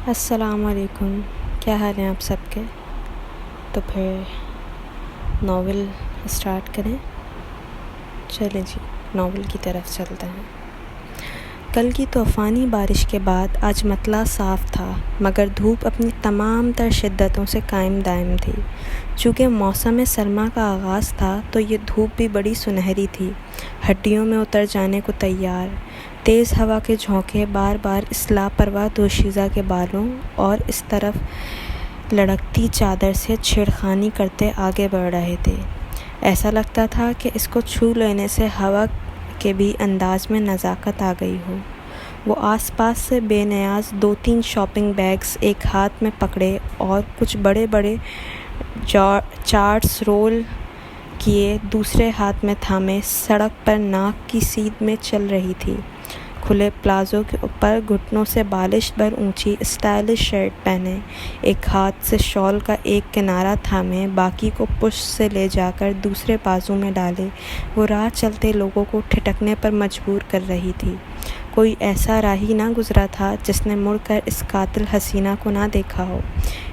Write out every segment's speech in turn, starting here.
السلام علیکم، کیا حال ہیں آپ سب کے؟ تو پھر ناول اسٹارٹ کریں؟ چلیں جی، ناول کی طرف چلتے ہیں۔ کل کی طوفانی بارش کے بعد آج مطلع صاف تھا، مگر دھوپ اپنی تمام تر شدتوں سے قائم دائم تھی۔ چونکہ موسم سرما کا آغاز تھا تو یہ دھوپ بھی بڑی سنہری تھی، ہڈیوں میں اتر جانے کو تیار۔ تیز ہوا کے جھونکے بار بار اس لاپرواہ دوشیزہ کے بالوں اور اس طرف لڑکتی چادر سے چھیڑخانی کرتے آگے بڑھ رہے تھے۔ ایسا لگتا تھا کہ اس کو چھو لینے سے ہوا کے بھی انداز میں نزاکت آ گئی ہو۔ وہ آس پاس سے بے نیاز 2-3 شاپنگ بیگز ایک ہاتھ میں پکڑے اور کچھ بڑے بڑے چارٹس رول کیے دوسرے ہاتھ میں تھامے سڑک پر ناک کی سیدھ میں چل رہی تھی۔ کھلے پلازو کے اوپر گھٹنوں سے بالش بھر اونچی اسٹائلش شرٹ پہنے، ایک ہاتھ سے شال کا ایک کنارہ تھامے باقی کو پشت سے لے جا کر دوسرے بازو میں ڈالے، وہ راہ چلتے لوگوں کو ٹھٹکنے پر مجبور کر رہی تھی۔ کوئی ایسا راہی نہ گزرا تھا جس نے مڑ کر اس قاتل حسینہ کو نہ دیکھا ہو۔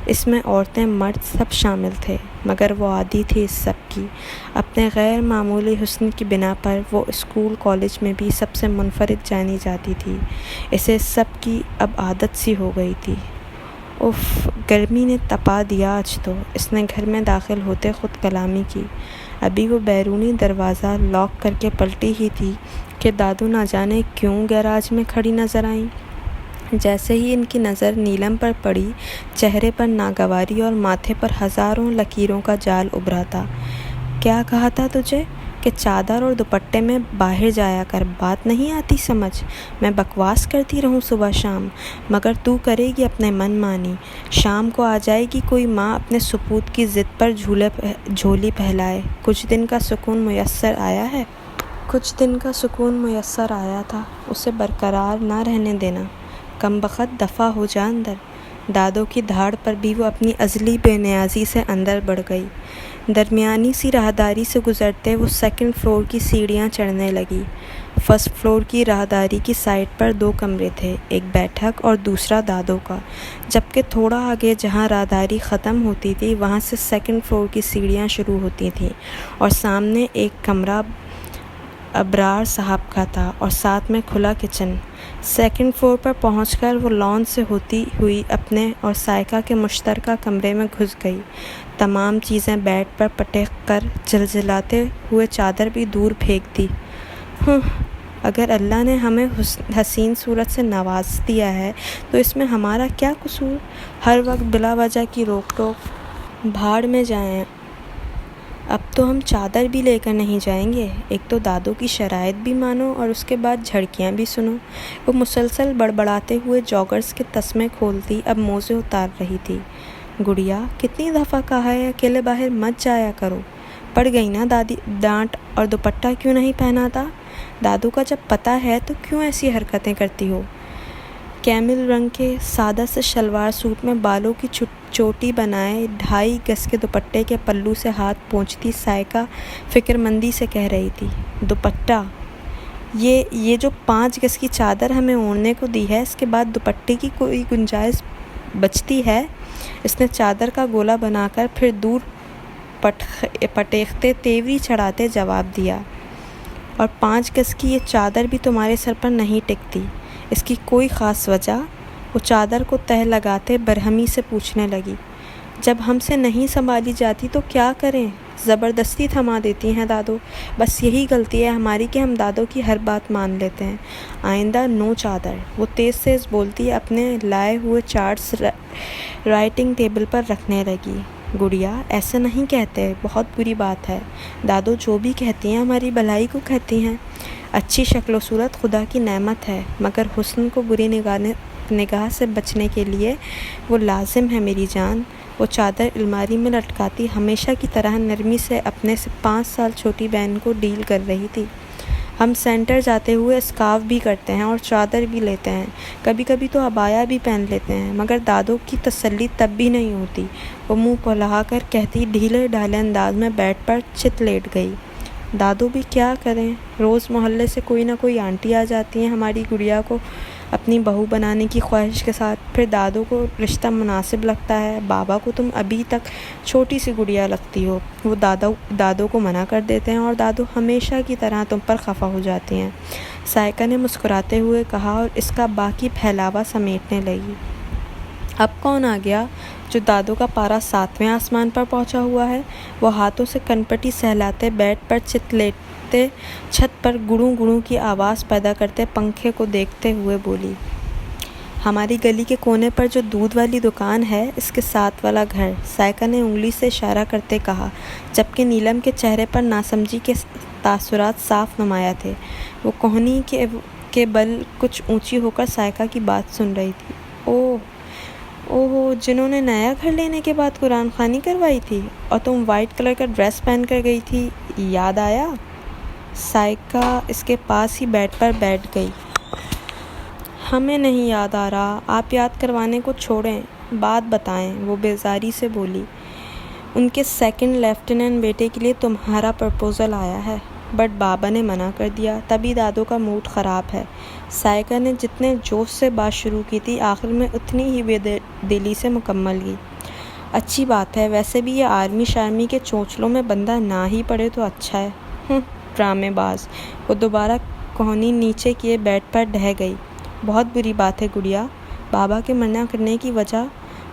اس میں عورتیں مرد سب شامل تھے، مگر وہ عادی تھی اس سب کی۔ اپنے غیر معمولی حسن کی بنا پر وہ اسکول کالج میں بھی سب سے منفرد جانی جاتی تھی۔ اسے سب کی اب عادت سی ہو گئی تھی۔ اف، گرمی نے تپا دیا آج تو، اس نے گھر میں داخل ہوتے خود کلامی کی۔ ابھی وہ بیرونی دروازہ لاک کر کے پلٹی ہی تھی کہ دادو نہ جانے کیوں گیراج میں کھڑی نظر آئیں۔ جیسے ہی ان کی نظر نیلم پر پڑی، چہرے پر ناگواری اور ماتھے پر ہزاروں لکیروں کا جال ابھرا تھا۔ کیا کہا تھا تجھے کہ چادر اور دوپٹے میں باہر جایا کر، بات نہیں آتی سمجھ؟ میں بکواس کرتی رہوں صبح شام، مگر تو کرے گی اپنے من مانی۔ شام کو آ جائے گی کوئی ماں اپنے سپوت کی ضد پر جھولی پہلائے۔ کچھ دن کا سکون میسر آیا ہے؟ کچھ دن کا سکون میسر آیا تھا، اسے برقرار نہ رہنے دینا۔ کمبخت دفع ہو جا اندر۔ دادو کی دھاڑ پر بھی وہ اپنی ازلی بے نیازی سے اندر بڑھ گئی۔ درمیانی سی راہداری سے گزرتے وہ سیکنڈ فلور کی سیڑھیاں چڑھنے لگی۔ فرسٹ فلور کی راہداری کی سائڈ پر 2 کمرے تھے، ایک بیٹھک اور دوسرا دادو کا، جبکہ تھوڑا آگے جہاں راہداری ختم ہوتی تھی وہاں سے سیکنڈ فلور کی سیڑھیاں شروع ہوتی تھیں، اور سامنے ایک کمرہ ابرار صاحب کا تھا اور ساتھ میں کھلا کچن۔ سیکنڈ فلور پر پہنچ کر وہ لان سے ہوتی ہوئی اپنے اور سائیکہ کے مشترکہ کمرے میں گھس گئی۔ تمام چیزیں بیڈ پر پٹک کر جھلجھلاتے ہوئے چادر بھی دور پھینک دی۔ اگر اللہ نے ہمیں حسین صورت سے نواز دیا ہے تو اس میں ہمارا کیا قصور؟ ہر وقت بلا وجہ کی روک ٹوک، بھاڑ میں جائیں۔ اب تو ہم چادر بھی لے کر نہیں جائیں گے۔ ایک تو دادو کی شرائط بھی مانو اور اس کے بعد جھڑکیاں بھی سنو۔ وہ مسلسل بڑبڑاتے ہوئے جاگرز کے تسمے کھولتی اب موزے اتار رہی تھی۔ گڑیا، کتنی دفعہ کہا ہے اکیلے باہر مت جایا کرو؟ پڑ گئی نا دادی ڈانٹ؟ اور دوپٹہ کیوں نہیں پہنا تھا؟ دادو کا جب پتہ ہے تو کیوں ایسی حرکتیں کرتی ہو؟ کیمل رنگ کے سادہ سے شلوار سوٹ میں بالوں کی چوٹی بنائے 2.5 گز کے دوپٹے کے پلو سے ہاتھ پونچھتی سائیکہ فکر مندی سے کہہ رہی تھی، دوپٹہ؟ یہ جو 5 گز کی چادر ہمیں اوڑھنے کو دی ہے، اس کے بعد دوپٹے کی کوئی گنجائش بچتی ہے؟ اس نے چادر کا گولا بنا کر پھر دور پٹیختے تیوری چڑھاتے جواب دیا، اور 5 گز کی یہ چادر بھی تمہارے سر پر نہیں ٹکتی، اس کی کوئی خاص وجہ؟ وہ چادر کو تہہ لگاتے برہمی سے پوچھنے لگی۔ جب ہم سے نہیں سنبھالی جاتی تو کیا کریں؟ زبردستی تھما دیتی ہیں دادو۔ بس یہی غلطی ہے ہماری کہ ہم دادو کی ہر بات مان لیتے ہیں۔ آئندہ نو چادر۔ وہ تیز تیز بولتی اپنے لائے ہوئے چارٹس رائٹنگ ٹیبل پر رکھنے لگی۔ گڑیا، ایسا نہیں کہتے، بہت بری بات ہے۔ دادو جو بھی کہتی ہیں ہماری بھلائی کو کہتی ہیں۔ اچھی شکل و صورت خدا کی نعمت ہے، مگر حسن کو بری نگاہ سے بچنے کے لیے وہ لازم ہے میری جان۔ وہ چادر الماری میں لٹکاتی ہمیشہ کی طرح نرمی سے اپنے سے 5 سال چھوٹی بہن کو ڈیل کر رہی تھی۔ ہم سینٹر جاتے ہوئے اسکارف بھی کرتے ہیں اور چادر بھی لیتے ہیں، کبھی کبھی تو عبایا بھی پہن لیتے ہیں، مگر دادو کی تسلی تب بھی نہیں ہوتی۔ وہ منہ پھلا کر کہتی ڈھیلے ڈھالے انداز میں بیڈ پر چت لیٹ گئی۔ دادو بھی کیا کریں، روز محلے سے کوئی نہ کوئی آنٹی آ جاتی ہیں ہماری گڑیا کو اپنی بہو بنانے کی خواہش کے ساتھ۔ پھر دادو کو رشتہ مناسب لگتا ہے، بابا کو تم ابھی تک چھوٹی سی گڑیا لگتی ہو۔ وہ دادو کو منع کر دیتے ہیں اور دادو ہمیشہ کی طرح تم پر خفا ہو جاتی ہیں، سائیکا نے مسکراتے ہوئے کہا اور اس کا باقی پھیلاوا سمیٹنے لگی۔ اب کون آ گیا؟ جو دادو کا پارا 7ویں آسمان پر پہنچا ہوا ہے، وہ ہاتھوں سے کنپٹی سہلاتے بیڈ پر چتلیتے چھت پر گڑوں گڑوں کی آواز پیدا کرتے پنکھے کو دیکھتے ہوئے بولی، ہماری گلی کے کونے پر جو دودھ والی دکان ہے، اس کے ساتھ والا گھر، سائیکا نے انگلی سے اشارہ کرتے کہا، جبکہ نیلم کے چہرے پر ناسمجھی کے تاثرات صاف نمایاں تھے۔ وہ کوہنی کے بل کچھ اونچی ہو کر سائیکا کی بات سن رہی تھی۔ اوہ، جنہوں نے نیا گھر لینے کے بعد قرآن خوانی کروائی تھی اور تم وائٹ کلر کا ڈریس پہن کر گئی تھی، یاد آیا؟ سائیکا اس کے پاس ہی بیڈ پر بیٹھ گئی۔ ہمیں نہیں یاد آ رہا، آپ یاد کروانے کو چھوڑیں، بات بتائیں، وہ بیزاری سے بولی۔ ان کے سیکنڈ لیفٹیننٹ بیٹے کے لیے تمہارا پرپوزل آیا ہے، بٹ بابا نے منع کر دیا، تبھی دادو کا موڈ خراب ہے۔ سائیکا نے جتنے جوش سے بات شروع کی تھی، آخر میں اتنی ہی بے دلی سے مکمل کی۔ اچھی بات ہے، ویسے بھی یہ آرمی شارمی کے چونچلوں میں بندہ نہ ہی پڑے تو اچھا ہے۔ ڈرامے باز۔ وہ دوبارہ کوہنی نیچے کیے بیڈ پر ڈھہ گئی۔ بہت بری بات ہے گڑیا، بابا کے منع کرنے کی وجہ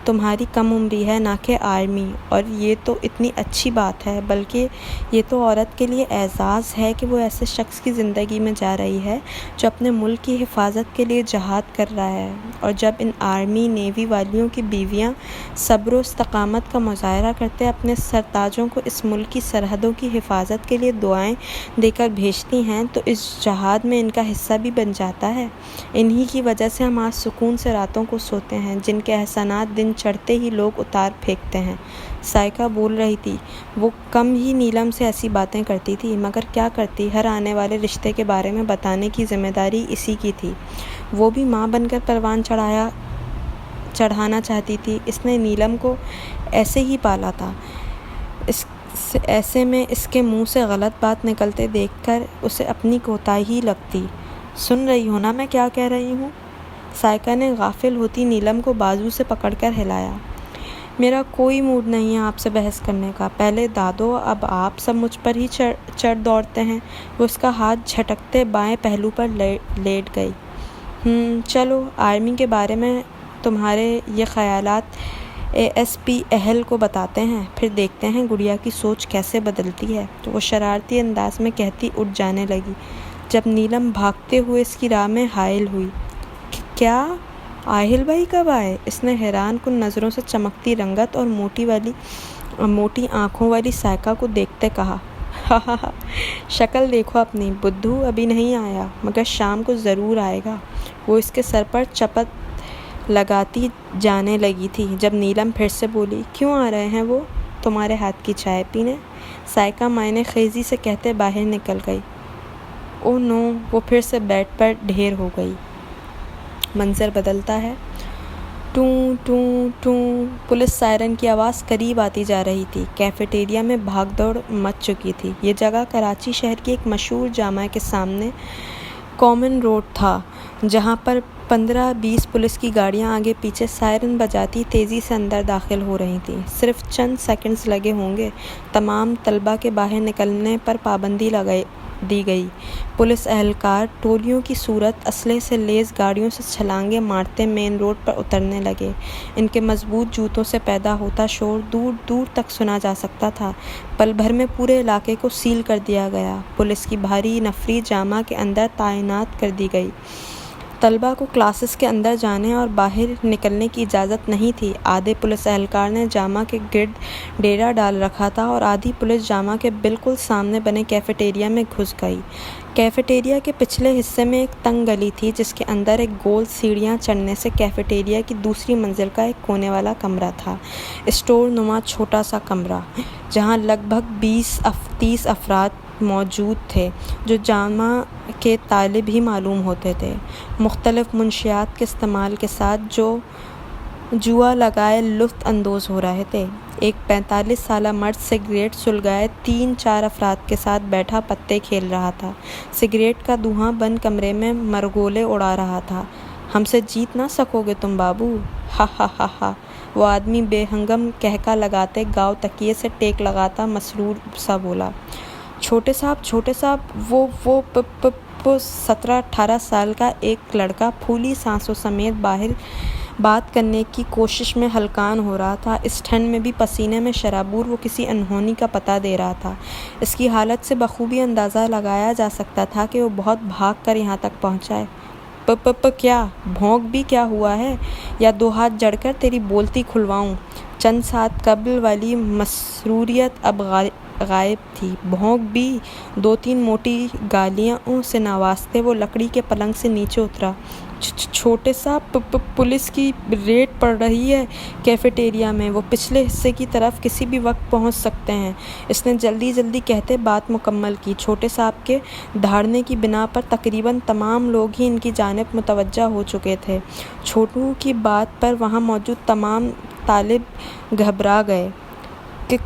تمہاری کم عمری ہے، نہ کہ آرمی، اور یہ تو اتنی اچھی بات ہے، بلکہ یہ تو عورت کے لیے اعزاز ہے کہ وہ ایسے شخص کی زندگی میں جا رہی ہے جو اپنے ملک کی حفاظت کے لیے جہاد کر رہا ہے۔ اور جب ان آرمی نیوی والیوں کی بیویاں صبر و استقامت کا مظاہرہ کرتے اپنے سرتاجوں کو اس ملک کی سرحدوں کی حفاظت کے لیے دعائیں دے کر بھیجتی ہیں، تو اس جہاد میں ان کا حصہ بھی بن جاتا ہے۔ انہی کی وجہ سے ہم آج سکون سے راتوں کو سوتے ہیں، جن کے احسانات دن چڑھتے ہی لوگ اتار پھینکتے ہیں۔ سائیکا بول رہی تھی۔ وہ کم ہی نیلم سے ایسی باتیں کرتی تھی، مگر کیا کرتی، ہر آنے والے رشتے کے بارے میں بتانے کی ذمہ داری اسی کی تھی۔ وہ بھی ماں بن کر پروان چڑھانا چاہتی تھی۔ اس نے نیلم کو ایسے ہی پالا تھا، ایسے میں اس کے منہ سے غلط بات نکلتے دیکھ کر اسے اپنی کوتاہی لگتی۔ سن رہی ہو نا میں کیا کہہ رہی ہوں؟ سائیکا نے غافل ہوتی نیلم کو بازو سے پکڑ کر ہلایا۔ میرا کوئی موڈ نہیں ہے آپ سے بحث کرنے کا، پہلے دادو، اب آپ سب مجھ پر ہی چڑھ دوڑتے ہیں۔ وہ اس کا ہاتھ جھٹکتے بائیں پہلو پر لیٹ گئی۔ چلو، آرمی کے بارے میں تمہارے یہ خیالات ASP اہل کو بتاتے ہیں، پھر دیکھتے ہیں گڑیا کی سوچ کیسے بدلتی ہے، تو وہ شرارتی انداز میں کہتی اٹھ جانے لگی، جب نیلم بھاگتے ہوئے اس کی راہ میں حائل ہوئی۔ کیا؟ آہل بھائی کب آئے؟ اس نے حیران کن نظروں سے چمکتی رنگت اور موٹی آنکھوں والی سائیکا کو دیکھتے کہا۔ شکل دیکھو اپنی، بدھو ابھی نہیں آیا، مگر شام کو ضرور آئے گا۔ وہ اس کے سر پر چپت لگاتی جانے لگی تھی، جب نیلم پھر سے بولی، کیوں آ رہے ہیں وہ؟ تمہارے ہاتھ کی چائے پینے، سائیکا معنی خیزی سے کہتے باہر نکل گئی۔ اوہ نو، وہ پھر سے بیڈ پر ڈھیر ہو گئی۔ منظر بدلتا ہے۔ ٹوں ٹوں ٹوں، پولیس سائرن کی آواز قریب آتی جا رہی تھی۔ کیفیٹیریا میں بھاگ دوڑ مچ چکی تھی۔ یہ جگہ کراچی شہر کی ایک مشہور جامع کے سامنے کامن روڈ تھا، جہاں پر 15-20 پولیس کی گاڑیاں آگے پیچھے سائرن بجاتی تیزی سے اندر داخل ہو رہی تھیں۔ صرف چند سیکنڈز لگے ہوں گے، تمام طلبہ کے باہر نکلنے پر پابندی دی گئی۔ پولیس اہلکار ٹولیوں کی صورت اسلحے سے لیس گاڑیوں سے چھلانگیں مارتے مین روڈ پر اترنے لگے۔ ان کے مضبوط جوتوں سے پیدا ہوتا شور دور دور تک سنا جا سکتا تھا۔ پل بھر میں پورے علاقے کو سیل کر دیا گیا۔ پولیس کی بھاری نفری جامع کے اندر تعینات کر دی گئی۔ طلبہ کو کلاسز کے اندر جانے اور باہر نکلنے کی اجازت نہیں تھی۔ آدھے پولیس اہلکار نے جامع کے گرد ڈیرا ڈال رکھا تھا اور آدھی پولیس جامع کے بالکل سامنے بنے کیفیٹیریا میں گھس گئی۔ کیفیٹیریا کے پچھلے حصے میں ایک تنگ گلی تھی، جس کے اندر ایک گول سیڑھیاں چڑھنے سے کیفیٹیریا کی دوسری منزل کا ایک کونے والا کمرہ تھا، اسٹور نما چھوٹا سا کمرہ، جہاں لگ بھگ 20-30 افراد موجود تھے، جو جامع کے طالب ہی معلوم ہوتے تھے۔ مختلف منشیات کے استعمال کے ساتھ جو جوا لگائے لطف اندوز ہو رہے تھے۔ ایک 45 سالہ مرد سگریٹ سلگائے 3-4 افراد کے ساتھ بیٹھا پتے کھیل رہا تھا۔ سگریٹ کا دھواں بند کمرے میں مرگولے اڑا رہا تھا۔ ہم سے جیت نہ سکو گے تم بابو، ہا ہا ہا ہا۔ وہ آدمی بے ہنگم کہکا لگاتے گاؤ تکیے سے ٹیک لگاتا مسرور سا بولا، چھوٹے صاحب وہ 17-18 سال کا ایک لڑکا پھولی سانسوں سمیت باہر بات کرنے کی کوشش میں ہلکان ہو رہا تھا۔ اس ٹھنڈ میں بھی پسینے میں شرابور وہ کسی انہونی کا پتہ دے رہا تھا۔ اس کی حالت سے بخوبی اندازہ لگایا جا سکتا تھا کہ وہ بہت بھاگ کر یہاں تک پہنچا ہے۔ کیا بھونک بھی کیا ہوا ہے، یا 2 ہاتھ جڑ کر تیری بولتی کھلواؤں؟ چند ساتھ قبل والی مسروریت اب غائب تھی۔ بھونک بھی 2-3 موٹی گالیوں سے نوازتے وہ لکڑی کے پلنگ سے نیچے اترا۔ چھوٹے صاحب، پولیس کی ریڈ پڑ رہی ہے کیفیٹیریا میں، وہ پچھلے حصے کی طرف کسی بھی وقت پہنچ سکتے ہیں۔ اس نے جلدی کہتے بات مکمل کی۔ چھوٹے صاحب کے دھاڑنے کی بنا پر تقریباً تمام لوگ ہی ان کی جانب متوجہ ہو چکے تھے۔ چھوٹو کی بات پر وہاں موجود تمام طالب گھبرا گئے۔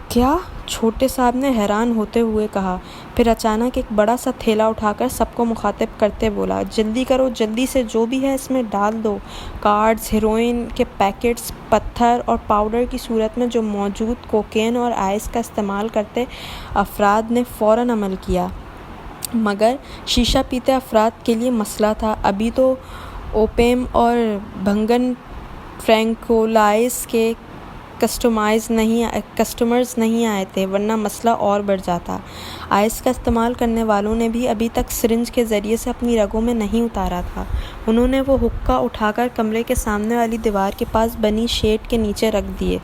کیا؟ چھوٹے صاحب نے حیران ہوتے ہوئے کہا، پھر اچانک ایک بڑا سا تھیلا اٹھا کر سب کو مخاطب کرتے بولا، جلدی کرو، جلدی سے جو بھی ہے اس میں ڈال دو۔ کارڈز، ہیروئن کے پیکٹس، پتھر اور پاؤڈر کی صورت میں جو موجود کوکین اور آئس کا استعمال کرتے افراد نے فوراً عمل کیا، مگر شیشہ پیتے افراد کے لیے مسئلہ تھا۔ ابھی تو اوپیم اور بھنگن فرینکولائز کے کسٹمرز نہیں آئے تھے، ورنہ مسئلہ اور بڑھ جاتا۔ آئس کا استعمال کرنے والوں نے بھی ابھی تک سرنج کے ذریعے سے اپنی رگوں میں نہیں اتارا تھا۔ انہوں نے وہ حقہ اٹھا کر کمرے کے سامنے والی دیوار کے پاس بنی شیڈ کے نیچے رکھ دیے،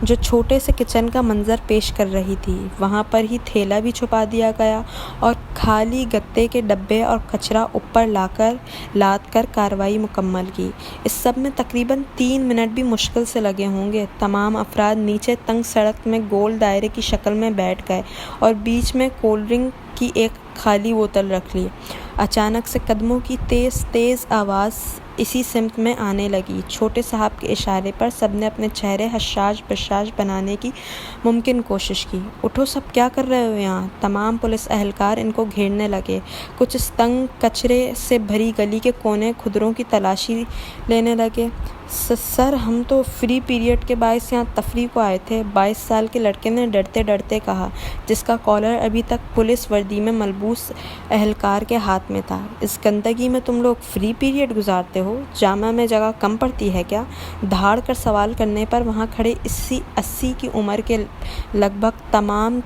جو چھوٹے سے کچن کا منظر پیش کر رہی تھی۔ وہاں پر ہی تھیلا بھی چھپا دیا گیا اور خالی گتے کے ڈبے اور کچرا اوپر لاد کر کارروائی مکمل کی۔ اس سب میں تقریباً 3 منٹ بھی مشکل سے لگے ہوں گے۔ تمام افراد نیچے تنگ سڑک میں گول دائرے کی شکل میں بیٹھ گئے اور بیچ میں کولڈ ڈرنک کی ایک خالی بوتل رکھ لی۔ اچانک سے قدموں کی تیز آواز اسی سمت میں آنے لگی۔ چھوٹے صاحب کے اشارے پر سب نے اپنے چہرے حشاش بشاش بنانے کی ممکن کوشش کی۔ اٹھو، سب کیا کر رہے ہو یہاں؟ تمام پولیس اہلکار ان کو گھیرنے لگے۔ کچھ اس تنگ کچرے سے بھری گلی کے کونے کھدروں کی تلاشی لینے لگے۔ سر، ہم تو فری پیریڈ کے باعث یہاں تفریح کو آئے تھے، 22 سال کے لڑکے نے ڈرتے کہا، جس کا کالر ابھی تک پولیس وردی میں ملبوس اہلکار کے ہاتھ میں تھا۔ اس گندگی میں تم لوگ فری پیریڈ گزارتے ہو؟ جامعہ میں جگہ کم پڑتی ہے کیا؟ دھاڑ کر سوال کرنے پر وہاں کھڑے 80 کی عمر کے لگ بھگ تمام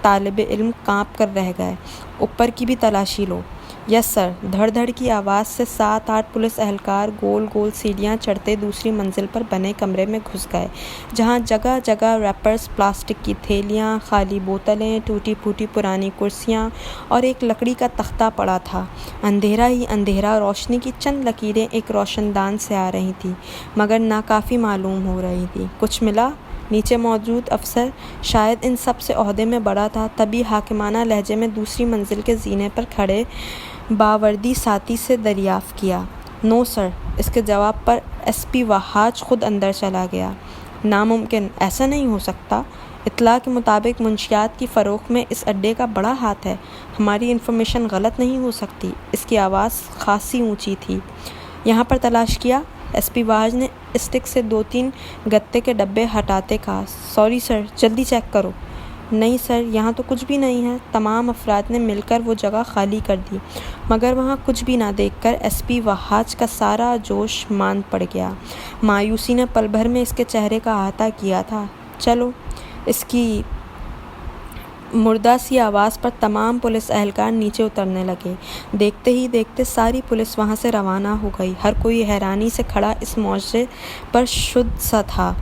طالب علم کانپ کر رہ گئے۔ اوپر کی بھی تلاشی لو۔ یس سر۔ دھڑ کی آواز سے 7-8 پولیس اہلکار گول سیڑھیاں چڑھتے دوسری منزل پر بنے کمرے میں گھس گئے، جہاں جگہ ریپرز، پلاسٹک کی تھیلیاں، خالی بوتلیں، ٹوٹی پھوٹی پرانی کرسیاں اور ایک لکڑی کا تختہ پڑا تھا۔ اندھیرا ہی اندھیرا، روشنی کی چند لکیریں ایک روشن دان سے آ رہی تھیں، مگر ناکافی معلوم ہو رہی تھیں۔ کچھ ملا؟ نیچے موجود افسر، شاید ان سب سے عہدے میں بڑا تھا، طبی حاکمانہ لہجے میں دوسری منزل کے زینے پر کھڑے باوردی ساتھی سے دریافت کیا۔ نو سر۔ اس کے جواب پر ایس پی وہاج خود اندر چلا گیا۔ ناممکن، ایسا نہیں ہو سکتا۔ اطلاع کے مطابق منشیات کی فروخت میں اس اڈے کا بڑا ہاتھ ہے، ہماری انفارمیشن غلط نہیں ہو سکتی۔ اس کی آواز خاصی اونچی تھی۔ یہاں پر تلاش کیا؟ ایس پی وہاج نے اسٹک سے 2-3 گتے کے ڈبے ہٹاتے کہا۔ سوری سر، جلدی چیک کرو۔ نہیں سر، یہاں تو کچھ بھی نہیں ہے۔ تمام افراد نے مل کر وہ جگہ خالی کر دی، مگر وہاں کچھ بھی نہ دیکھ کر ایس پی وہاج کا سارا جوش ماند پڑ گیا۔ مایوسی نے پل بھر میں اس کے چہرے کا احاطہ کیا تھا۔ چلو۔ اس کی مردہ سی آواز پر تمام پولیس اہلکار نیچے اترنے لگے۔ دیکھتے ہی دیکھتے ساری پولیس وہاں سے روانہ ہو گئی۔ ہر کوئی حیرانی سے کھڑا اس معجزے پر شد سا تھا۔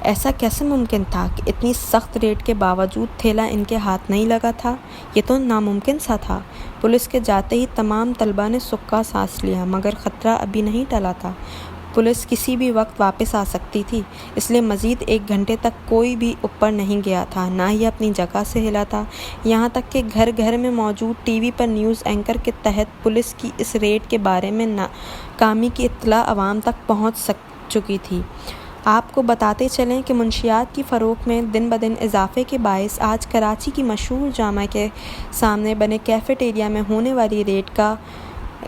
ایسا کیسے ممکن تھا کہ اتنی سخت ریڈ کے باوجود تھیلا ان کے ہاتھ نہیں لگا تھا؟ یہ تو ناممکن سا تھا۔ پولیس کے جاتے ہی تمام طلبہ نے سکا سانس لیا، مگر خطرہ ابھی نہیں ٹلا تھا۔ پولیس کسی بھی وقت واپس آ سکتی تھی، اس لیے مزید 1 گھنٹے تک کوئی بھی اوپر نہیں گیا تھا، نہ ہی اپنی جگہ سے ہلا تھا۔ یہاں تک کہ گھر میں موجود ٹی وی پر نیوز اینکر کے تحت پولیس کی اس ریڈ کے بارے میں ناکامی کی اطلاع عوام تک پہنچ چکی تھی۔ آپ کو بتاتے چلیں کہ منشیات کی فروخت میں دن بدن اضافے کے باعث آج کراچی کی مشہور جامع کے سامنے بنے کیفیٹیریا میں ہونے والی ریڈ کا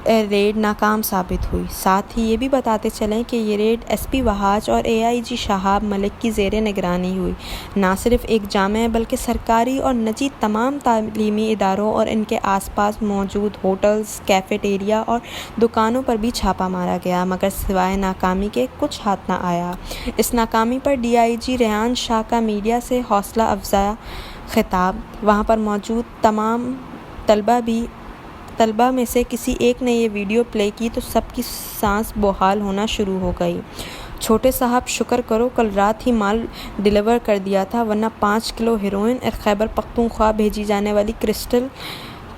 ریڈ ناکام ثابت ہوئی۔ ساتھ ہی یہ بھی بتاتے چلیں کہ یہ ریڈ ایس پی وہاج اور AIG شہاب ملک کی زیر نگرانی ہوئی۔ نہ صرف ایک جامع بلکہ سرکاری اور نجی تمام تعلیمی اداروں اور ان کے آس پاس موجود ہوٹلز، کیفیٹیریا اور دکانوں پر بھی چھاپا مارا گیا، مگر سوائے ناکامی کے کچھ ہاتھ نہ آیا۔ اس ناکامی پر DIG ریحان شاہ کا میڈیا سے حوصلہ افزا خطاب۔ وہاں پر موجود تمام طلبہ میں سے کسی ایک نے یہ ویڈیو پلے کی تو سب کی سانس بحال ہونا شروع ہو گئی۔ چھوٹے صاحب شکر کرو کل رات ہی مال ڈیلیور کر دیا تھا، ورنہ 5 کلو ہیروئن اور خیبر پختونخوا بھیجی جانے والی کرسٹل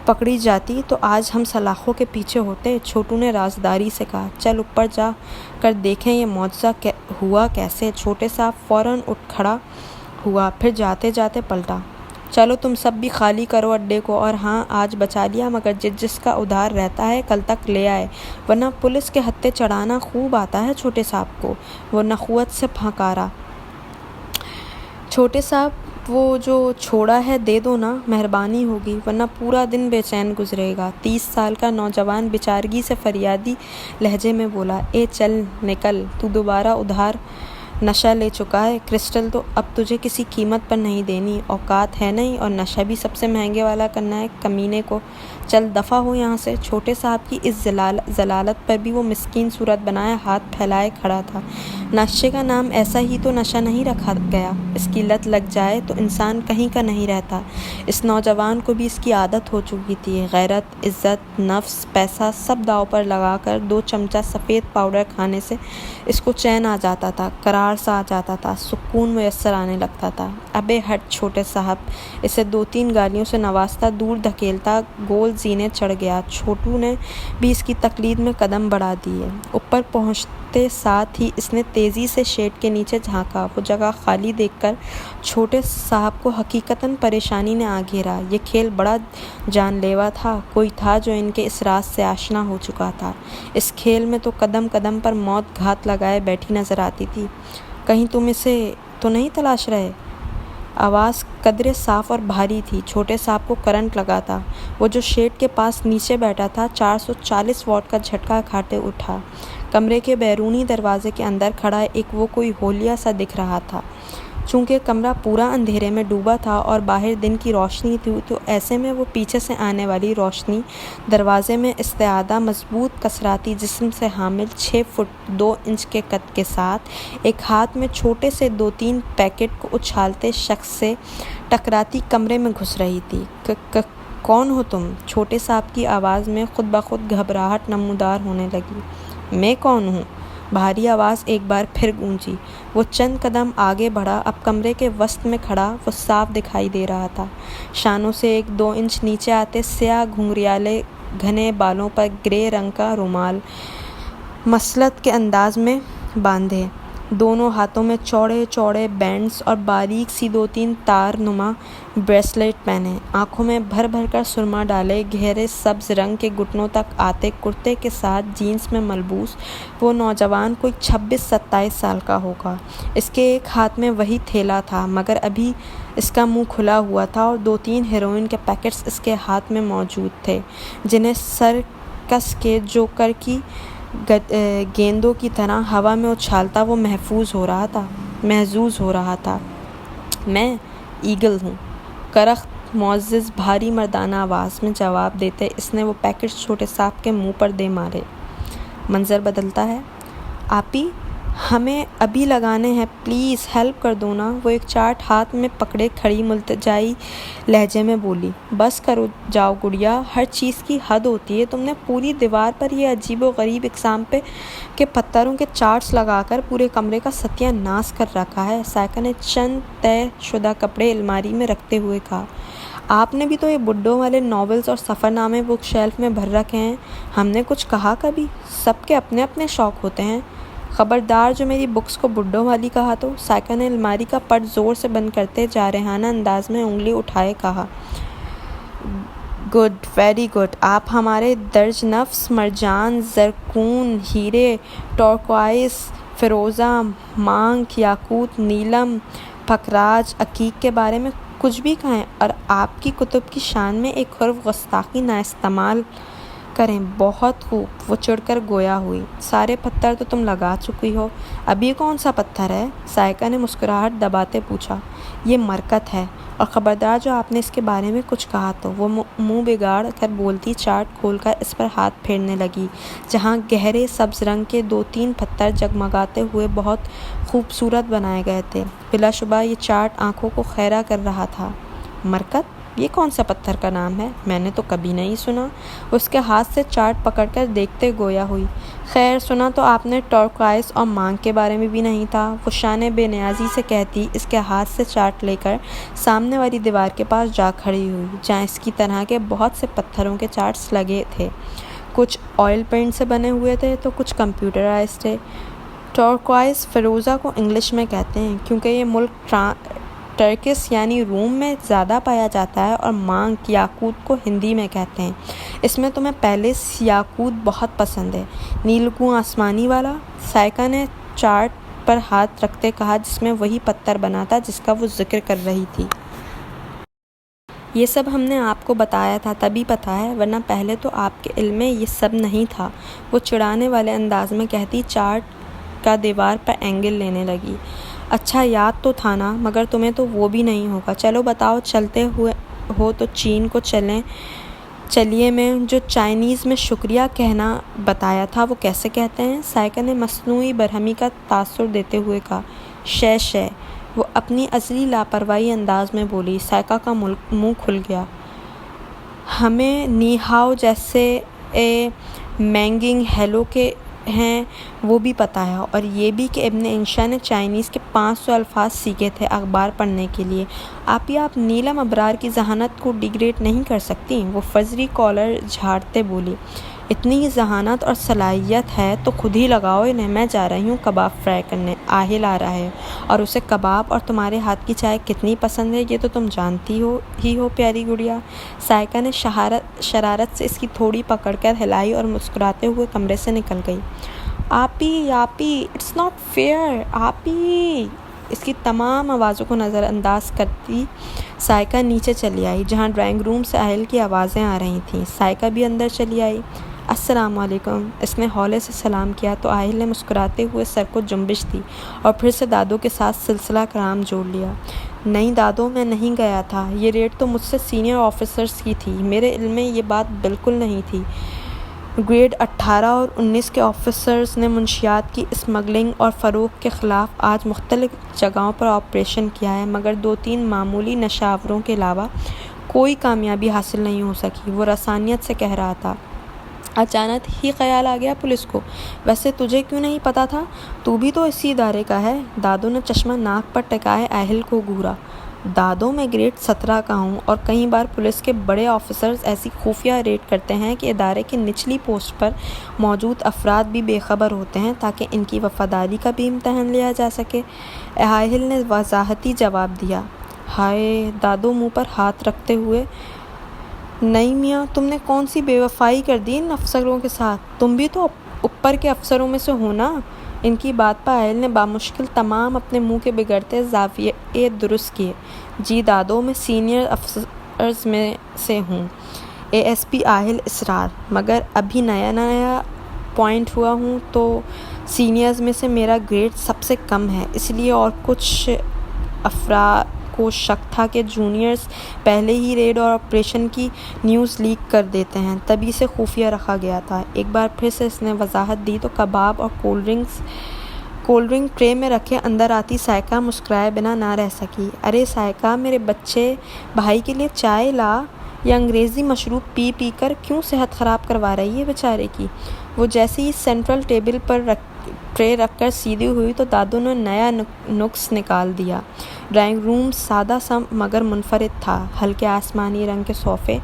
پکڑی جاتی تو آج ہم سلاخوں کے پیچھے ہوتے۔ چھوٹو نے رازداری سے کہا، چل اوپر جا کر دیکھیں یہ معجزہ ہوا کیسے۔ چھوٹے صاحب فوراً اٹھ کھڑا ہوا، پھر جاتے جاتے پلٹا، چلو تم سب بھی خالی کرو اڈے کو، اور ہاں آج بچا لیا، مگر جس کا ادھار رہتا ہے کل تک لے آئے، ورنہ پولیس کے ہتھے چڑھانا خوب آتا ہے چھوٹے صاحب کو۔ وہ نخوت سے پھنکارا، چھوٹے صاحب وہ جو چھوڑا ہے دے دو نا، مہربانی ہوگی، ورنہ پورا دن بے چین گزرے گا۔ 30 سال کا نوجوان بچارگی سے فریادی لہجے میں بولا، اے چل نکل، تو دوبارہ ادھار نشہ لے چکا ہے، کرسٹل تو اب تجھے کسی قیمت پر نہیں دینی، اوقات ہے نہیں، اور نشہ بھی سب سے مہنگے والا کرنا ہے کمینے کو، چل دفع ہو یہاں سے۔ چھوٹے صاحب کی اس ضلالت پر بھی وہ مسکین صورت بنائے ہاتھ پھیلائے کھڑا تھا۔ نشے کا نام ایسا ہی تو نشہ نہیں رکھا گیا، اس کی لت لگ جائے تو انسان کہیں کا نہیں رہتا۔ اس نوجوان کو بھی اس کی عادت ہو چکی تھی، غیرت، عزت، نفس، پیسہ سب داؤ پر لگا کر 2 چمچہ سفید پاؤڈر کھانے سے اس کو چین آ جاتا تھا، قرار سا آ جاتا تھا، سکون میسر آنے لگتا تھا۔ ابے ہٹ چھوٹے صاحب، اسے 2-3 گالیوں سے نوازتا دور دھکیلتا گول زینے چڑھ گیا۔ چھوٹو نے بھی اس کی تقلید میں قدم بڑھا دیے۔ اوپر پہنچتے ساتھ ہی اس نے تیزی سے شیڈ کے نیچے جھانکا، وہ جگہ خالی دیکھ کر چھوٹے صاحب کو حقیقتاً پریشانی نے آ گھیرا۔ یہ کھیل بڑا جان لیوا تھا، کوئی تھا جو ان کے اس راز سے آشنا ہو چکا تھا۔ اس کھیل میں تو قدم قدم پر موت گھات لگائے بیٹھی نظر آتی تھی۔ کہیں تم اسے تو نہیں تلاش رہے؟ آواز قدرے صاف اور بھاری تھی، چھوٹے صاحب کو کرنٹ لگا تھا۔ وہ جو شیڈ کے پاس نیچے بیٹھا تھا 440 واٹ کا جھٹکا کھاتے اٹھا۔ کمرے کے بیرونی دروازے کے اندر کھڑا ایک وہ کوئی ہولیا سا دکھ رہا تھا۔ چونکہ کمرہ پورا اندھیرے میں ڈوبا تھا اور باہر دن کی روشنی تھی تو ایسے میں وہ پیچھے سے آنے والی روشنی دروازے میں استعادہ مضبوط کسراتی جسم سے حامل 6 فٹ 2 انچ کے قد کے ساتھ ایک ہاتھ میں چھوٹے سے 2-3 پیکٹ کو اچھالتے شخص سے ٹکراتی کمرے میں گھس رہی تھی۔ کون ہو تم؟ چھوٹے صاحب کی آواز میں خود بخود گھبراہٹ نمودار ہونے لگی۔ میں کون ہوں؟ بھاری آواز ایک بار پھر گونجی۔ وہ چند قدم آگے بڑھا، اب کمرے کے وسط میں کھڑا وہ صاف دکھائی دے رہا تھا۔ شانوں سے 1-2 انچ نیچے آتے سیاہ گھنگریالے گھنے بالوں پر گرے رنگ کا رومال مسلط کے انداز میں باندھے، دونوں ہاتھوں میں چوڑے چوڑے بینڈز اور باریک سی 2-3 تار نما بریسلیٹ پہنے، آنکھوں میں بھر بھر کر سرما ڈالے گہرے سبز رنگ کے گھٹنوں تک آتے کرتے کے ساتھ جینس میں ملبوس وہ نوجوان کوئی 26-27 سال کا ہوگا۔ اس کے ایک ہاتھ میں وہی تھیلا تھا، مگر ابھی اس کا منہ کھلا ہوا تھا اور 2-3 ہیروئن کے پیکٹس اس کے ہاتھ میں موجود تھے، جنہیں سرکس کے جوکر کی گیندوں کی طرح ہوا میں اچھالتا وہ محظوظ ہو رہا تھا۔ میں ایگل ہوں، کرخت معزز بھاری مردانہ آواز میں جواب دیتے اس نے وہ پیکٹس چھوٹے صاحب کے منہ پر دے مارے۔ منظر بدلتا ہے۔ آپی ہمیں ابھی لگانے ہیں، پلیز ہیلپ کر دو نا، وہ ایک چارٹ ہاتھ میں پکڑے کھڑی ملتجائی لہجے میں بولی۔ بس کرو جاؤ گڑیا، ہر چیز کی حد ہوتی ہے، تم نے پوری دیوار پر یہ عجیب و غریب اقسام کے پتھروں کے چارٹس لگا کر پورے کمرے کا ستیہ ناش کر رکھا ہے۔ سائیکا نے چند طے شدہ کپڑے الماری میں رکھتے ہوئے کہا، آپ نے بھی تو یہ بڈھوں والے ناولز اور سفر نامے بک شیلف میں بھر رکھے ہیں، ہم نے کچھ کہا کبھی؟ سب کے اپنے اپنے شوق ہوتے ہیں، خبردار جو میری بکس کو بڈھوں والی کہا تو۔ سائیکا نے الماری کا پٹ زور سے بند کرتے جارحانہ انداز میں انگلی اٹھائے کہا، گڈ، ویری گڈ، آپ ہمارے درج نفس مرجان، زرکون، ہیرے، ٹورکوائز، فیروزہ، مانک، یاقوت، نیلم، پکراج، عقیق کے بارے میں کچھ بھی کہیں، اور آپ کی کتب کی شان میں ایک حرف گستاخی نہ استعمال کریں، بہت خوب، وہ چڑھ کر گویا ہوئی۔ سارے پتھر تو تم لگا چکی ہو، اب یہ کون سا پتھر ہے؟ سائقہ نے مسکراہٹ دباتے پوچھا۔ یہ مرکت ہے، اور خبردار جو آپ نے اس کے بارے میں کچھ کہا تو۔ وہ منہ بگاڑ کر بولتی چارٹ کھول کر اس پر ہاتھ پھیرنے لگی، جہاں گہرے سبز رنگ کے 2-3 پتھر جگمگاتے ہوئے بہت خوبصورت بنائے گئے تھے۔ بلا شبہ یہ چارٹ آنکھوں کو خیرہ کر رہا تھا۔ مرکت؟ یہ کون سا پتھر کا نام ہے؟ میں نے تو کبھی نہیں سنا۔ اس کے ہاتھ سے چارٹ پکڑ کر دیکھتے گویا ہوئی۔ خیر، سنا تو آپ نے ٹورکوائز اور مانگ کے بارے میں بھی نہیں تھا، وہ شان بے نیازی سے کہتی اس کے ہاتھ سے چارٹ لے کر سامنے والی دیوار کے پاس جا کھڑی ہوئی، جہاں اس کی طرح کے بہت سے پتھروں کے چارٹس لگے تھے۔ کچھ آئل پینٹ سے بنے ہوئے تھے تو کچھ کمپیوٹرائز تھے۔ ٹورکوائز فیروزہ کو انگلش میں کہتے ہیں کیونکہ یہ ملک ٹرکس یعنی روم میں زیادہ پایا جاتا ہے، اور مانگ یاقوت کو ہندی میں کہتے ہیں۔ اس میں تمہیں پہلے یاقوت بہت پسند ہے، نیلگوں آسمانی والا؟ سائقہ نے چارٹ پر ہاتھ رکھتے کہا جس میں وہی پتھر بنا تھا جس کا وہ ذکر کر رہی تھی۔ یہ سب ہم نے آپ کو بتایا تھا تبھی پتہ ہے، ورنہ پہلے تو آپ کے علم میں یہ سب نہیں تھا، وہ چڑھانے والے انداز میں کہتی چارٹ کا دیوار پر اینگل لینے لگی۔ اچھا یاد تو تھا نا، مگر تمہیں تو وہ بھی نہیں ہوگا۔ چلو بتاؤ، چلتے ہوئے ہو تو چین کو چلیے میں جو چائنیز میں شکریہ کہنا بتایا تھا وہ کیسے کہتے ہیں؟ سائقہ نے مصنوعی برہمی کا تاثر دیتے ہوئے کہا۔ شے، وہ اپنی ازلی لاپرواہی انداز میں بولی۔ سائقہ کا منہ کھل گیا۔ ہمیں نی ہاؤ جیسے مینگنگ ہیلو کے ہیں وہ بھی پتہ ہے، اور یہ بھی کہ ابن انشا نے چائنیز کے 500 الفاظ سیکھے تھے اخبار پڑھنے کے لیے۔ آپ نیلم ابرار کی ذہانت کو ڈیگریڈ نہیں کر سکتی؟ وہ فضری کالر جھاڑتے بولی۔ اتنی ہی ذہانت اور صلاحیت ہے تو خود ہی لگاؤ انہیں۔ میں جا رہی ہوں کباب فرائی کرنے، آہل آ رہا ہے، اور اسے کباب اور تمہارے ہاتھ کی چائے کتنی پسند ہے یہ تو تم جانتی ہو پیاری گڑیا۔ سائقہ نے شرارت سے اس کی تھوڑی پکڑ کر ہلائی اور مسکراتے ہوئے کمرے سے نکل گئی۔ آپی، اٹس ناٹ فیئر، آپی! اس کی تمام آوازوں کو نظر انداز کرتی سائقہ نیچے چلی آئی، جہاں ڈرائنگ روم سے آہل کی آوازیں آ رہی تھیں۔ سائقہ بھی اندر چلی آئی۔ السلام علیکم، اس نے ہولے سے سلام کیا تو آہل نے مسکراتے ہوئے سر کو جنبش دی اور پھر سے دادو کے ساتھ سلسلہ کلام جوڑ لیا۔ نہیں دادو، میں نہیں گیا تھا، یہ ریڈ تو مجھ سے سینئر آفیسرز کی تھی، میرے علم میں یہ بات بالکل نہیں تھی۔ گریڈ 18 اور 19 کے آفیسرز نے منشیات کی اسمگلنگ اور فروخت کے خلاف آج مختلف جگہوں پر آپریشن کیا ہے، مگر 2-3 معمولی نشاوروں کے علاوہ کوئی کامیابی حاصل نہیں ہو سکی، وہ رسانیت سے کہہ رہا تھا۔ اچانک ہی خیال آ گیا پولیس کو، ویسے تجھے کیوں نہیں پتا تھا؟ تو بھی تو اسی ادارے کا ہے۔ دادو نے چشمہ ناک پر ٹکائے اہل کو گھورا۔ دادو، میں گریڈ 17 کا ہوں، اور کئی بار پولیس کے بڑے آفیسرز ایسی خفیہ ریڈ کرتے ہیں کہ ادارے کے نچلی پوسٹ پر موجود افراد بھی بے خبر ہوتے ہیں تاکہ ان کی وفاداری کا بھی امتحان لیا جا سکے۔ اہل نے وضاحتی جواب دیا۔ ہائے! دادو منہ پر ہاتھ رکھتے ہوئے، نہیں میاں، تم نے کون سی بے وفائی کر دی ان افسروں کے ساتھ؟ تم بھی تو اوپر کے افسروں میں سے ہو نا؟ ان کی بات پر اہل نے بامشکل تمام اپنے منہ کے بگڑتے زاویے درست کیے۔ جی دادو، میں سینئر افسرز میں سے ہوں۔ اے ایس پی اہل اصرار، مگر ابھی نیا اپوائنٹ ہوا ہوں تو سینئرز میں سے میرا گریڈ سب سے کم ہے، اس لیے اور کچھ افراد کو شک تھا کہ جونیئرز پہلے ہی ریڈ اور آپریشن کی نیوز لیک کر دیتے ہیں، تبھی اسے خفیہ رکھا گیا تھا۔ ایک بار پھر سے اس نے وضاحت دی تو کباب اور کولڈ ڈرنک ٹرے میں رکھے اندر آتی سائقہ مسکرائے بنا نہ رہ سکی۔ ارے سائقہ، میرے بچے بھائی کے لیے چائے لا، یہ انگریزی مشروب پی کر کیوں صحت خراب کروا رہی ہے بیچارے کی۔ وہ جیسے ہی سینٹرل ٹیبل پر ٹرے رکھ کر سیدھی ہوئی تو دادو نے نیا نکس نکال دیا۔ ڈرائنگ روم سادہ سا مگر منفرد تھا۔ ہلکے آسمانی رنگ کے صوفے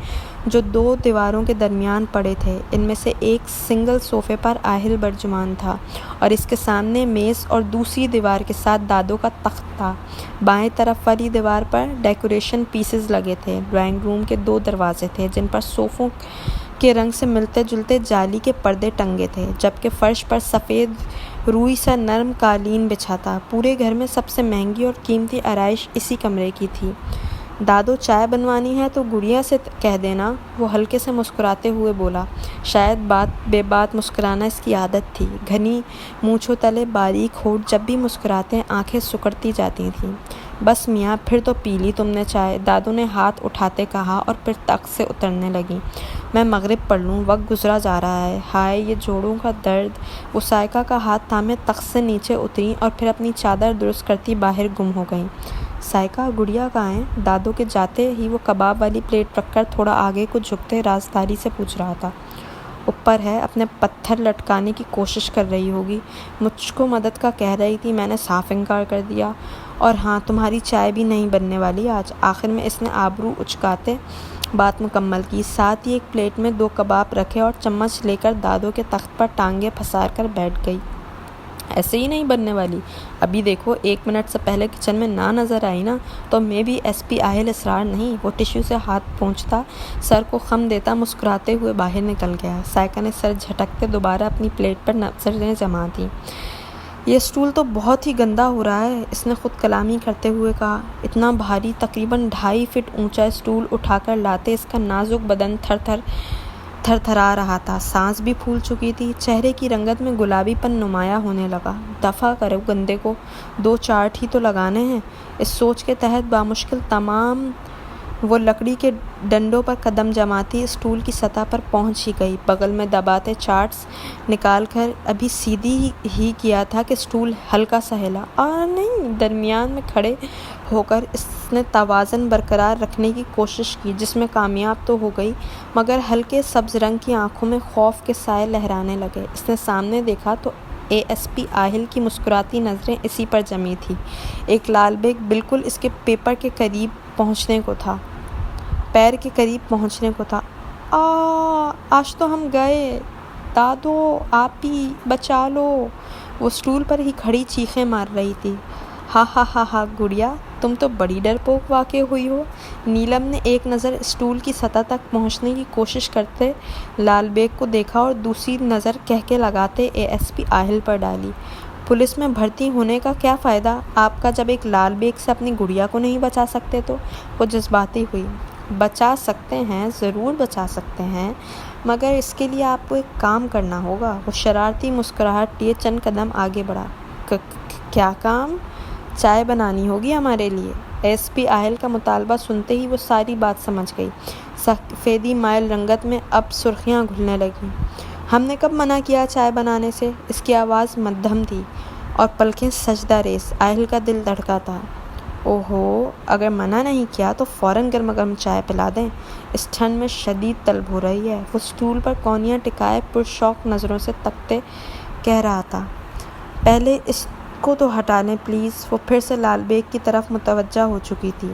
جو 2 دیواروں کے درمیان پڑے تھے، ان میں سے ایک سنگل صوفے پر اہل برجمان تھا اور اس کے سامنے میز اور دوسری دیوار کے ساتھ دادو کا تخت تھا۔ بائیں طرف والی دیوار پر ڈیکوریشن پیسز لگے تھے۔ ڈرائنگ روم کے 2 دروازے تھے جن پر صوفوں کے رنگ سے ملتے جلتے جالی کے پردے ٹنگے تھے، جبکہ فرش پر سفید روئی سا نرم قالین بچھا تھا۔ پورے گھر میں سب سے مہنگی اور قیمتی آرائش اسی کمرے کی تھی۔ دادو چائے بنوانی ہے تو گڑیا سے کہہ دینا، وہ ہلکے سے مسکراتے ہوئے بولا۔ شاید بے بات مسکرانا اس کی عادت تھی۔ گھنی مونچھوں تلے باریک ہونٹ جب بھی مسکراتے آنکھیں سکڑتی جاتی تھیں۔ بس میاں، پھر تو پی لی تم نے چائے، دادو نے ہاتھ اٹھاتے کہا اور پھر تخت سے اترنے لگی۔ میں مغرب پڑھ لوں، وقت گزرا جا رہا ہے۔ ہائے یہ جوڑوں کا درد۔ وہ سائیکا کا ہاتھ تھامے تخت سے نیچے اتری اور پھر اپنی چادر درست کرتی باہر گم ہو گئیں۔ سائیکا، گڑیا کہاں ہے؟ دادو کے جاتے ہی وہ کباب والی پلیٹ رکھ کر تھوڑا آگے کو جھکتے رازداری سے پوچھ رہا تھا۔ اوپر ہے، اپنے پتھر لٹکانے کی کوشش کر رہی ہوگی۔ مجھ کو مدد کا کہہ رہی تھی، میں نے صاف انکار کر دیا۔ اور ہاں، تمہاری چائے بھی نہیں بننے والی آج۔ آخر میں اس نے آبرو اچکاتے بات مکمل کی، ساتھ ہی ایک پلیٹ میں 2 کباب رکھے اور چمچ لے کر دادو کے تخت پر ٹانگیں پھسار کر بیٹھ گئی۔ ایسے ہی نہیں بننے والی؟ ابھی دیکھو، 1 منٹ سے پہلے کچن میں نہ نظر آئی نا تو میں بھی ایس پی آہل اسرار نہیں۔ وہ ٹیشو سے ہاتھ پونچھتا، سر کو خم دیتا مسکراتے ہوئے باہر نکل گیا۔ سائیکا نے سر جھٹکتے دوبارہ اپنی پلیٹ پر نظریں جما دیں۔ یہ اسٹول تو بہت ہی گندا ہو رہا ہے، اس نے خود کلامی کرتے ہوئے کہا۔ اتنا بھاری، تقریباً 2.5 فٹ اونچا اسٹول اٹھا کر لاتے اس کا نازک بدن تھر تھرا رہا تھا، سانس بھی پھول چکی تھی، چہرے کی رنگت میں گلابی پن نمایاں ہونے لگا۔ دفع کرو گندے کو، 2 چارٹ ہی تو لگانے ہیں۔ اس سوچ کے تحت بامشکل تمام وہ لکڑی کے ڈنڈوں پر قدم جماتی اسٹول کی سطح پر پہنچ ہی گئی۔ بغل میں دباتے چارٹس نکال کر ابھی سیدھی ہی کیا تھا کہ اسٹول ہلکا سا ہلا۔ اور نہیں، درمیان میں کھڑے ہو کر اس نے توازن برقرار رکھنے کی کوشش کی، جس میں کامیاب تو ہو گئی، مگر ہلکے سبز رنگ کی آنکھوں میں خوف کے سائے لہرانے لگے۔ اس نے سامنے دیکھا تو اے ایس پی آہل کی مسکراتی نظریں اسی پر جمی تھیں۔ ایک لال بیگ بالکل اس کے پیر کے قریب پہنچنے کو تھا۔ آج تو ہم گئے، دادو آپ ہی بچا لو۔ وہ اسٹول پر ہی کھڑی چیخیں مار رہی تھی۔ ہا گڑیا، تم تو بڑی ڈرپوک واقع ہوئی ہو۔ نیلم نے ایک نظر اسٹول کی سطح تک پہنچنے کی کوشش کرتے لال بیگ کو دیکھا اور دوسری نظر کہکے لگاتے اے ایس پی آہل پر ڈالی۔ پولیس میں بھرتی ہونے کا کیا فائدہ آپ کا جب ایک لال بیگ سے اپنی گڑیا کو نہیں بچا سکتے تو؟ وہ جذباتی ہوئی۔ بچا سکتے ہیں، ضرور بچا سکتے ہیں، مگر اس کے لیے آپ کو ایک کام کرنا ہوگا۔ وہ شرارتی مسکراہٹ لیے چند قدم آگے بڑھا۔ کیا کام؟ چائے بنانی ہوگی ہمارے لیے۔ ایس پی آہل کا مطالبہ سنتے ہی وہ ساری بات سمجھ گئی۔ سفیدی مائل رنگت میں اب سرخیاں گھلنے لگیں۔ ہم نے کب منع کیا چائے بنانے سے؟ اس کی آواز مدھم تھی اور پلکیں سجدہ ریز۔ آہل کا دل دھڑکا تھا۔ اوہو، اگر منع نہیں کیا تو فوراً گرم گرم چائے پلا دیں، اس ٹھنڈ میں شدید طلب ہو رہی ہے۔ وہ اسٹول پر کونیاں ٹکائے پرشوق نظروں سے تکتے کہہ رہا تھا۔ پہلے اس کو تو ہٹا لیں پلیز۔ وہ پھر سے لال بیگ کی طرف متوجہ ہو چکی تھی۔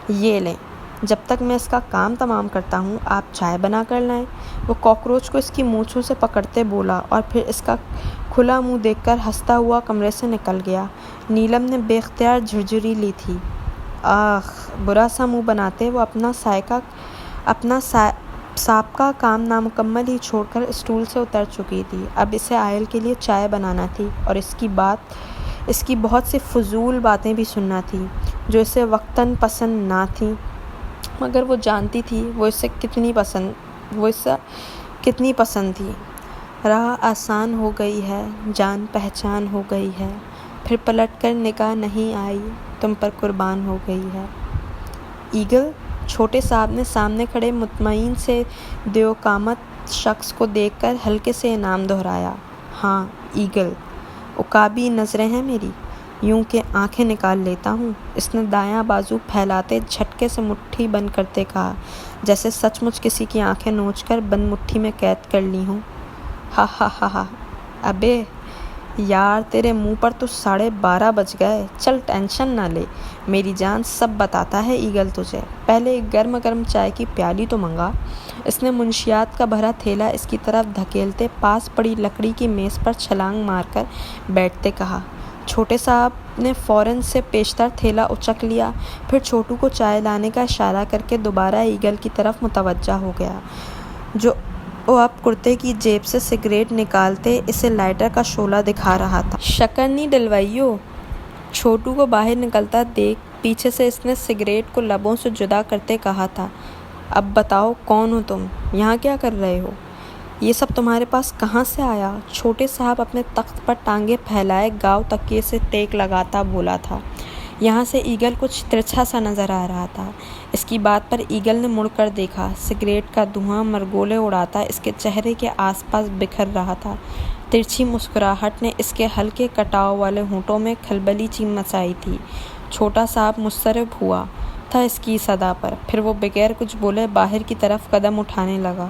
یہ لیں، جب تک میں اس کا کام تمام کرتا ہوں آپ چائے بنا کر لائیں۔ وہ کاکروچ کو اس کی مونچھوں سے پکڑتے بولا اور پھر اس کا کھلا منہ دیکھ کر ہنستا ہوا کمرے سے نکل گیا۔ نیلم نے بے اختیار جھرجھری لی تھی۔ آخ، برا سا منہ بناتے وہ اپنا سابقہ کام نامکمل ہی چھوڑ کر اسٹول سے اتر چکی تھی۔ اب اسے آہل کے لیے چائے بنانا تھی اور اس کی بہت سی فضول باتیں بھی سننا تھی جو اسے وقتاً پسند نہ تھیں، مگر وہ جانتی تھی وہ اسے کتنی پسند تھی۔ راہ آسان ہو گئی ہے، جان پہچان ہو گئی ہے، پھر پلٹ کر نگاہ نہیں آئی، تم پر قربان ہو گئی ہے۔ ایگل، چھوٹے صاحب نے سامنے کھڑے مطمئن سے دیوقامت شخص کو دیکھ کر ہلکے سے انعام دہرایا۔ ہاں، ایگل، عقابی نظریں ہیں میری، یوں کہ آنکھیں نکال لیتا ہوں۔ اس نے دایاں بازو پھیلاتے جھٹکے سے مٹھی بند کرتے کہا، جیسے سچ مچ کسی کی آنکھیں نوچ کر بند مٹھی میں قید کر لی ہوں۔ ہا، ابے یار، تیرے منہ پر تو 12:30 بج گئے۔ چل ٹینشن نہ لے میری جان، سب بتاتا ہے ایگل تجھے۔ پہلے ایک گرم گرم چائے کی پیالی تو منگا۔ اس نے منشیات کا بھرا تھیلا اس کی طرف دھکیلتے پاس پڑی لکڑی کی میز پر چھلانگ مار کر بیٹھتے کہا۔ چھوٹے صاحب نے فوراً سے پیشتر تھیلا اچک لیا، پھر چھوٹو کو چائے لانے کا اشارہ کر کے دوبارہ ایگل کی طرف متوجہ ہو گیا، جو اب کرتے کی جیب سے سگریٹ نکالتے اسے لائٹر کا شعلہ دکھا رہا تھا۔ شکر نہیں ڈلوائیو؟ چھوٹو کو باہر نکلتا دیکھ پیچھے سے اس نے سگریٹ کو لبوں سے جدا کرتے کہا تھا، اب بتاؤ کون ہو تم، یہاں کیا کر رہے ہو؟ یہ سب تمہارے پاس کہاں سے آیا؟ چھوٹے صاحب اپنے تخت پر ٹانگیں پھیلائے گاؤ تکیے سے ٹیک لگاتا بولا تھا۔ یہاں سے ایگل کچھ ترچھا سا نظر آ رہا تھا۔ اس کی بات پر ایگل نے مڑ کر دیکھا۔ سگریٹ کا دھواں مرگولے اڑاتا اس کے چہرے کے آس پاس بکھر رہا تھا۔ ترچھی مسکراہٹ نے اس کے ہلکے کٹاؤ والے ہونٹوں میں کھلبلی سی مچائی تھی۔ چھوٹا صاحب مضطرب ہوا تھا اس کی صدا پر، پھر وہ بغیر کچھ بولے باہر کی طرف قدم اٹھانے لگا۔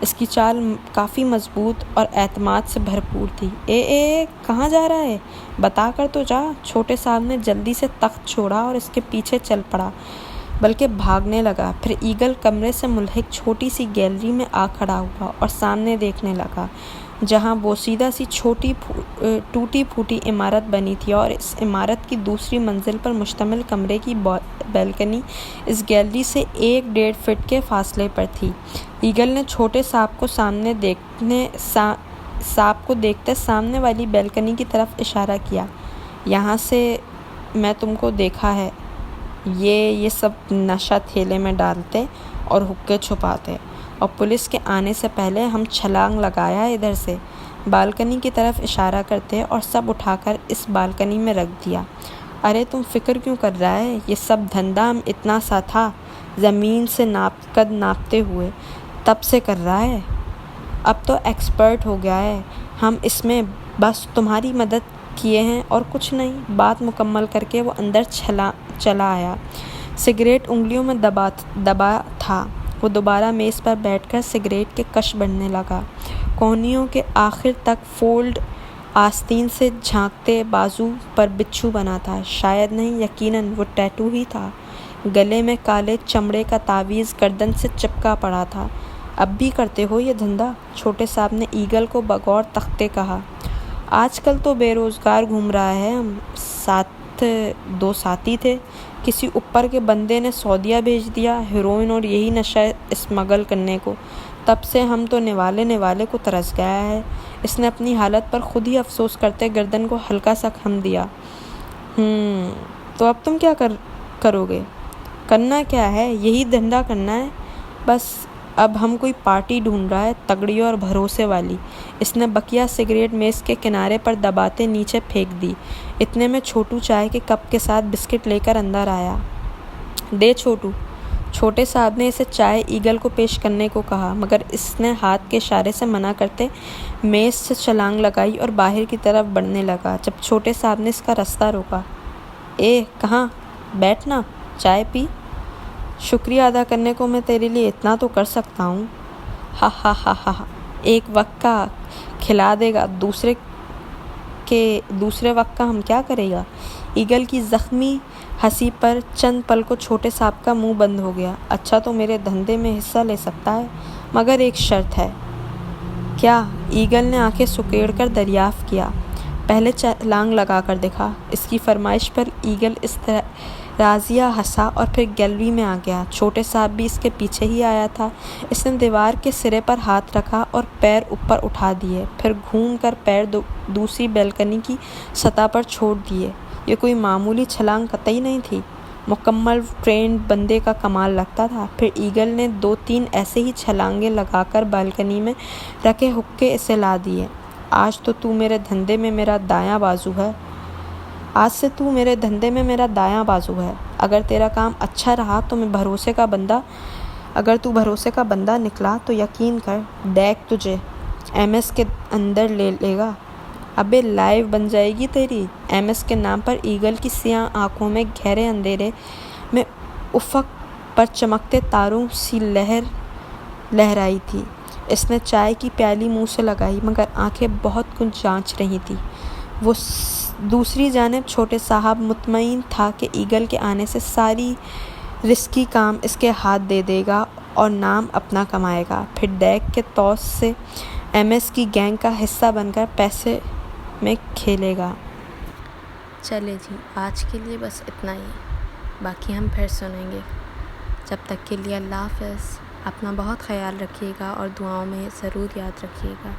اس کی چال کافی مضبوط اور اعتماد سے بھرپور تھی۔ اے کہاں جا رہا ہے؟ بتا کر تو جا۔ چھوٹے صاحب نے جلدی سے تخت چھوڑا اور اس کے پیچھے چل پڑا، بلکہ بھاگنے لگا۔ پھر ایگل کمرے سے ملحق چھوٹی سی گیلری میں آ کھڑا ہوا اور سامنے دیکھنے لگا، جہاں بوسیدہ سی چھوٹی ٹوٹی پھوٹی عمارت بنی تھی، اور اس عمارت کی دوسری منزل پر مشتمل کمرے کی بیلکنی اس گیلری سے 1-1.5 فٹ کے فاصلے پر تھی۔ ایگل نے چھوٹے صاحب کو دیکھتے سامنے والی بیلکنی کی طرف اشارہ کیا۔ یہاں سے میں تم کو دیکھا ہے، یہ سب نشہ تھیلے میں ڈالتے اور حقے چھپاتے، اور پولیس کے آنے سے پہلے ہم چھلانگ لگایا ادھر سے، بالکنی کی طرف اشارہ کرتے، اور سب اٹھا کر اس بالکنی میں رکھ دیا۔ ارے تم فکر کیوں کر رہا ہے؟ یہ سب دھندا اتنا سا تھا، زمین سے قد ناپتے ہوئے، تب سے کر رہا ہے۔ اب تو ایکسپرٹ ہو گیا ہے، ہم اس میں بس تمہاری مدد کیے ہیں اور کچھ نہیں۔ بات مکمل کر کے وہ اندر چلا آیا۔ سگریٹ انگلیوں میں دبا تھا۔ وہ دوبارہ میز پر بیٹھ کر سگریٹ کے کش بڑھنے لگا۔ کونیوں کے آخر تک فولڈ آستین سے جھانکتے بازو پر بچھو بنا تھا، شاید نہیں یقیناً وہ ٹیٹو ہی تھا۔ گلے میں کالے چمڑے کا تعویذ گردن سے چپکا پڑا تھا۔ اب بھی کرتے ہو یہ دھندا؟ چھوٹے صاحب نے ایگل کو بغور تختے کہا۔ آج کل تو بے روزگار گھوم رہا ہے، ہم ساتھ 2 ساتھی تھے، کسی اوپر کے بندے نے سعودیہ بھیج دیا ہیروئن اور یہی نشہ اسمگل کرنے کو، تب سے ہم تو نوالے کو ترس گیا ہے۔ اس نے اپنی حالت پر خود ہی افسوس کرتے گردن کو ہلکا سا خم دیا۔ تو اب تم کیا کرو گے؟ کرنا کیا ہے، یہی دھندا کرنا ہے بس۔ اب ہم کوئی پارٹی ڈھونڈ رہا ہے، تگڑی اور بھروسے والی۔ اس نے بقیہ سگریٹ میز کے کنارے پر دباتے نیچے پھینک دی۔ اتنے میں چھوٹو چائے کے کپ کے ساتھ بسکٹ لے کر اندر آیا۔ دے چھوٹو۔ چھوٹے صاحب نے اسے چائے ایگل کو پیش کرنے کو کہا، مگر اس نے ہاتھ کے اشارے سے منع کرتے میز سے چھلانگ لگائی اور باہر کی طرف بڑھنے لگا۔ جب چھوٹے صاحب نے اس کا رستہ روکا، کہاں؟ بیٹھنا، چائے پی۔ شکریہ ادا کرنے کو میں تیرے لیے اتنا تو کر سکتا ہوں۔ ہا، ایک وقت کا کھلا دے گا، دوسرے وقت کا ہم کیا کرے گا؟ ایگل کی زخمی ہنسی پر چند پل کو چھوٹے صاحب کا منہ بند ہو گیا۔ اچھا تو میرے دھندے میں حصہ لے سکتا ہے، مگر ایک شرط ہے۔ کیا؟ ایگل نے آنکھیں سکیڑ کر دریافت کیا۔ پہلے چھلانگ لگا کر دکھا۔ اس کی فرمائش پر ایگل رازیہ ہنسا اور پھر گیلری میں آ گیا۔ چھوٹے صاحب بھی اس کے پیچھے ہی آیا تھا۔ اس نے دیوار کے سرے پر ہاتھ رکھا اور پیر اوپر اٹھا دیے، پھر گھوم کر پیر دوسری بیلکنی کی سطح پر چھوڑ دیے۔ یہ کوئی معمولی چھلانگ قطعی نہیں تھی، مکمل ٹرینڈ بندے کا کمال لگتا تھا۔ پھر ایگل نے 2-3 ایسے ہی چھلانگیں لگا کر بالکنی میں رکھے حقے اسے لا دیے۔ آج سے تو میرے دھندے میں میرا دایاں بازو ہے۔ اگر تیرا کام اچھا رہا تو اگر تو بھروسے کا بندہ نکلا تو یقین کر ڈیک تجھے MS کے اندر لے لے گا۔ ابے لائیو بن جائے گی تیری۔ MS کے نام پر ایگل کی سیاہ آنکھوں میں گہرے اندھیرے میں افق پر چمکتے تاروں سی لہرائی تھی۔ اس نے چائے کی پیالی منہ سے لگائی، مگر آنکھیں بہت کچھ جانچ رہی تھیں۔ وہ دوسری جانب چھوٹے صاحب مطمئن تھا کہ ایگل کے آنے سے ساری رسکی کام اس کے ہاتھ دے دے گا اور نام اپنا کمائے گا، پھر ڈیک کے توس سے MS کی گینگ کا حصہ بن کر پیسے میں کھیلے گا۔ چلے جی، آج کے لیے بس اتنا ہی، باقی ہم پھر سنیں گے۔ جب تک کے لیے اللہ حافظ۔ اپنا بہت خیال رکھیے گا اور دعاؤں میں ضرور یاد رکھیے گا۔